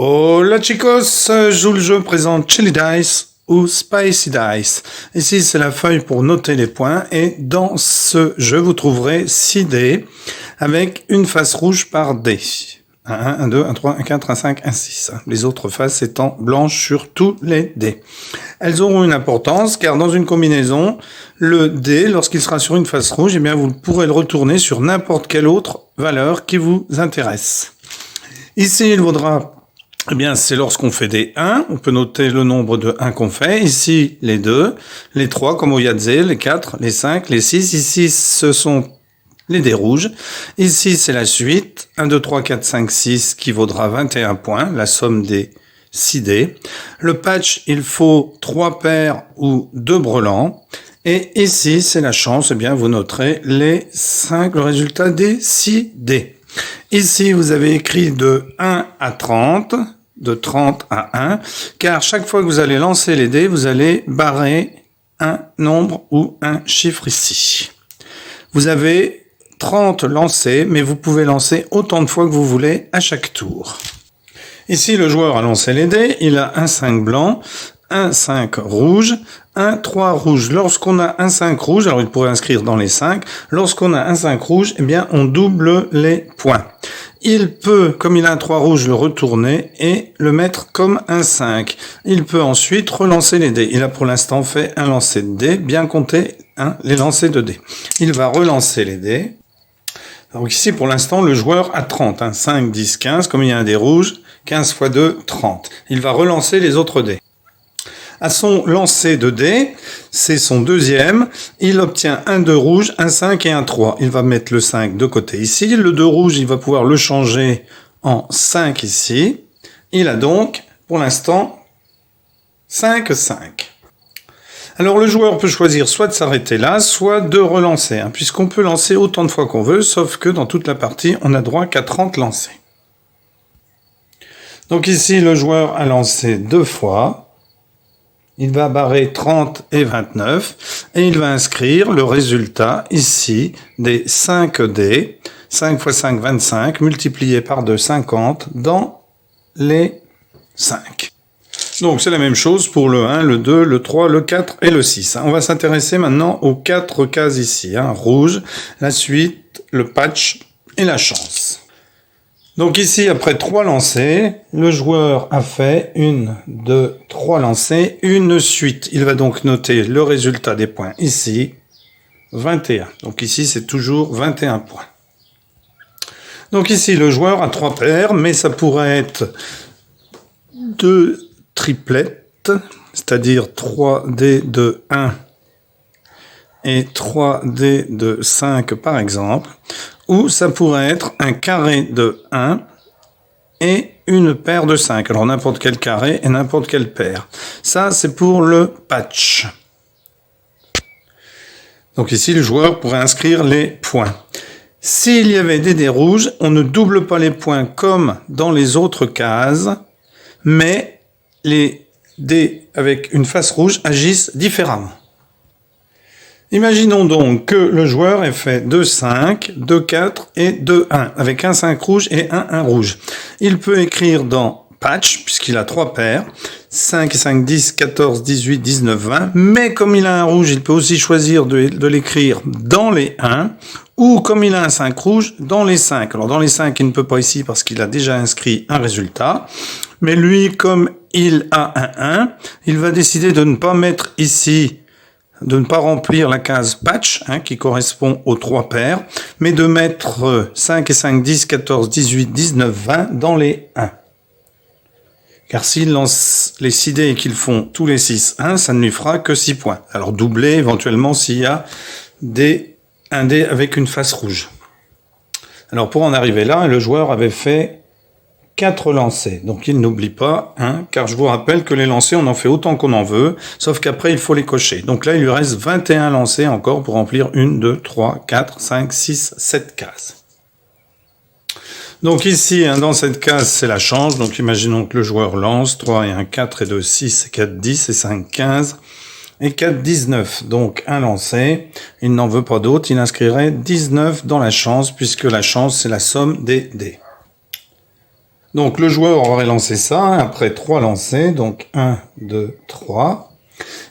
Hola chicos, joue le jeu présente Chili Dice ou Spicy Dice. Ici c'est la feuille pour noter les points et dans ce jeu vous trouverez 6 dés avec une face rouge par dé. Un 1, un 2, un 3, un 4, un 5, un 6. Les autres faces étant blanches sur tous les dés. Elles auront une importance car dans une combinaison, le dé, lorsqu'il sera sur une face rouge, eh bien vous pourrez le retourner sur n'importe quelle autre valeur qui vous intéresse. Ici, il vaudra, eh bien, c'est lorsqu'on fait des 1, on peut noter le nombre de 1 qu'on fait. Ici, les 2, les 3 comme au Yahtzee, les 4, les 5, les 6. Ici, ce sont les dés rouges. Ici, c'est la suite. 1, 2, 3, 4, 5, 6 qui vaudra 21 points, la somme des 6 dés. Le patch, il faut 3 paires ou 2 brelans. Et ici, c'est la chance. Eh bien, vous noterez les 5, le résultat des 6 dés. Ici, vous avez écrit de 1 à 30, de 30 à 1, car chaque fois que vous allez lancer les dés, vous allez barrer un nombre ou un chiffre ici. Vous avez 30 lancés, mais vous pouvez lancer autant de fois que vous voulez à chaque tour. Ici, le joueur a lancé les dés, il a un 5 blanc, un 5 rouge, un 3 rouge. Lorsqu'on a un 5 rouge, alors il pourrait inscrire dans les 5, lorsqu'on a un 5 rouge, eh bien on double les points. Il peut, comme il a un 3 rouge, le retourner et le mettre comme un 5. Il peut ensuite relancer les dés. Il a pour l'instant fait un lancer de dés, bien compter les lancers de dés. Il va relancer les dés. Donc ici, pour l'instant, le joueur a 30. 5, 10, 15. Comme il y a un dé rouge, 15 x 2, 30. Il va relancer les autres dés. À son lancer de dés, c'est son deuxième, il obtient un 2 rouge, un 5 et un 3. Il va mettre le 5 de côté ici. Le 2 rouge, il va pouvoir le changer en 5 ici. Il a donc, pour l'instant, 5, 5. Alors le joueur peut choisir soit de s'arrêter là, soit de relancer, puisqu'on peut lancer autant de fois qu'on veut, sauf que dans toute la partie, on n'a droit qu'à 30 lancers. Donc ici, le joueur a lancé 2 fois. Il va barrer 30 et 29 et il va inscrire le résultat ici des 5 dés, 5 x 5, 25, multiplié par 2, 50, dans les 5. Donc c'est la même chose pour le 1, le 2, le 3, le 4 et le 6. On va s'intéresser maintenant aux 4 cases ici, rouge, la suite, le patch et la chance. Donc ici, après 3 lancers, le joueur a fait 1, 2, 3 lancers, une suite. Il va donc noter le résultat des points ici, 21. Donc ici, c'est toujours 21 points. Donc ici, le joueur a 3 paires, mais ça pourrait être 2 triplettes, c'est-à-dire 3 dés de 1 et 3 dés de 5 par exemple, ou ça pourrait être un carré de 1 et une paire de 5. Alors n'importe quel carré et n'importe quelle paire. Ça, c'est pour le patch. Donc ici, le joueur pourrait inscrire les points. S'il y avait des dés rouges, on ne double pas les points comme dans les autres cases, mais les dés avec une face rouge agissent différemment. Imaginons donc que le joueur ait fait 2, 5, 2, 4 et 2, 1, avec un 5 rouge et un 1 rouge. Il peut écrire dans patch, puisqu'il a 3 paires, 5 et 5, 10, 14, 18, 19, 20, mais comme il a un rouge, il peut aussi choisir de l'écrire dans les 1, ou comme il a un 5 rouge, dans les 5. Alors dans les 5, il ne peut pas ici parce qu'il a déjà inscrit un résultat, mais lui, comme il a un 1, il va décider de ne pas mettre ici, de ne pas remplir la case patch, qui correspond aux 3 paires, mais de mettre 5 et 5, 10, 14, 18, 19, 20 dans les 1. Car s'il lance les 6 dés et qu'ils font tous les 6 1, ça ne lui fera que 6 points. Alors doubler éventuellement s'il y a un dé avec une face rouge. Alors pour en arriver là, le joueur avait fait 4 lancers. Donc il n'oublie pas, car je vous rappelle que les lancers, on en fait autant qu'on en veut, sauf qu'après il faut les cocher. Donc là, il lui reste 21 lancers encore pour remplir 1, 2, 3, 4, 5, 6, 7 cases. Donc ici, dans cette case, c'est la chance. Donc imaginons que le joueur lance 3 et 1, 4 et 2, 6 et 4, 10 et 5, 15 et 4, 19. Donc un lancé, il n'en veut pas d'autre, il inscrirait 19 dans la chance, puisque la chance, c'est la somme des dés. Donc le joueur aurait lancé ça, hein, après 3 lancés, donc 1, 2, 3.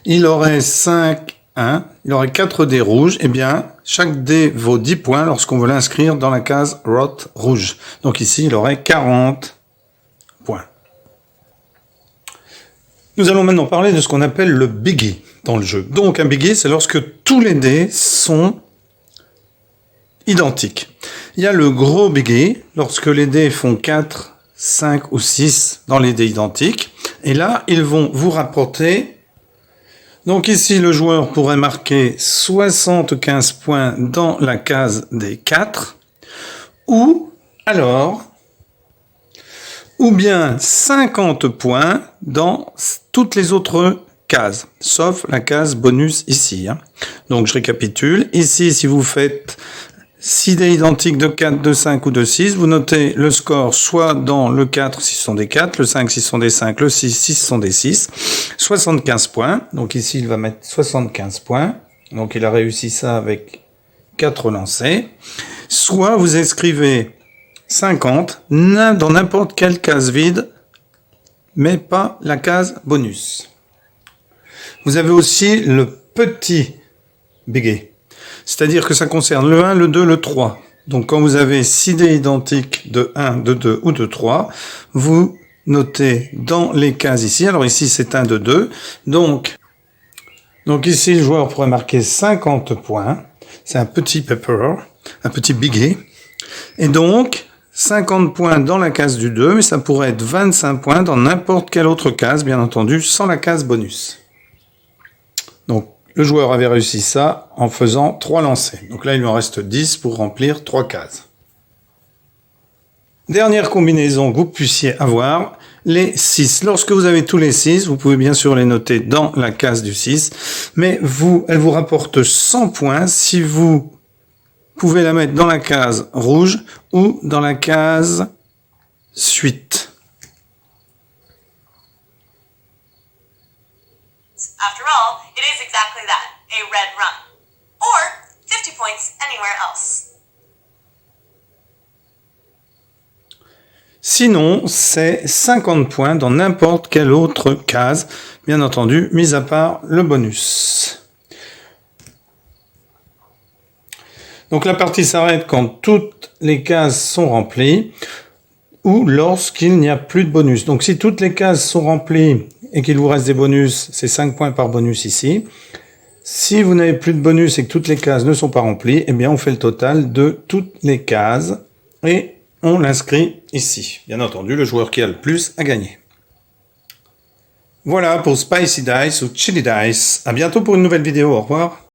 Il aurait 5, 1, il aurait 4 dés rouges, et bien chaque dé vaut 10 points lorsqu'on veut l'inscrire dans la case Rot rouge. Donc ici il aurait 40 points. Nous allons maintenant parler de ce qu'on appelle le biggie dans le jeu. Donc un biggie, c'est lorsque tous les dés sont identiques. Il y a le gros biggie, lorsque les dés font 4, 5 ou 6 dans les dés identiques. Et là, ils vont vous rapporter. Donc ici, le joueur pourrait marquer 75 points dans la case des 4. Ou bien 50 points dans toutes les autres cases, sauf la case bonus ici. Donc je récapitule. Ici, si vous faites 6 dés identiques de 4, de 5 ou de 6, vous notez le score soit dans le 4 si ce sont des 4, le 5 si ce sont des 5, le 6 si ce sont des 6, 75 points. Donc ici, il va mettre 75 points. Donc il a réussi ça avec 4 lancés. Soit vous inscrivez 50 dans n'importe quelle case vide, mais pas la case bonus. Vous avez aussi le petit biggie. C'est-à-dire que ça concerne le 1, le 2, le 3. Donc quand vous avez 6 dés identiques de 1, de 2 ou de 3, vous notez dans les cases ici. Alors ici c'est 1, de 2. Donc ici le joueur pourrait marquer 50 points. C'est un petit pepper, un petit biggie. Et donc 50 points dans la case du 2, mais ça pourrait être 25 points dans n'importe quelle autre case, bien entendu, sans la case bonus. Donc le joueur avait réussi ça en faisant 3 lancers. Donc là, il lui en reste 10 pour remplir 3 cases. Dernière combinaison que vous puissiez avoir, les 6. Lorsque vous avez tous les 6, vous pouvez bien sûr les noter dans la case du 6, mais elle vous rapporte 100 points si vous pouvez la mettre dans la case rouge ou dans la case suite. After all, it is exactly that, a red run. Or 50 points anywhere else. Sinon, c'est 50 points dans n'importe quelle autre case, bien entendu, mis à part le bonus. Donc la partie s'arrête quand toutes les cases sont remplies ou lorsqu'il n'y a plus de bonus. Donc si toutes les cases sont remplies et qu'il vous reste des bonus, c'est 5 points par bonus ici. Si vous n'avez plus de bonus et que toutes les cases ne sont pas remplies, eh bien on fait le total de toutes les cases et on l'inscrit ici. Bien entendu, le joueur qui a le plus a gagné. Voilà pour Spicy Dice ou Chili Dice. À bientôt pour une nouvelle vidéo. Au revoir.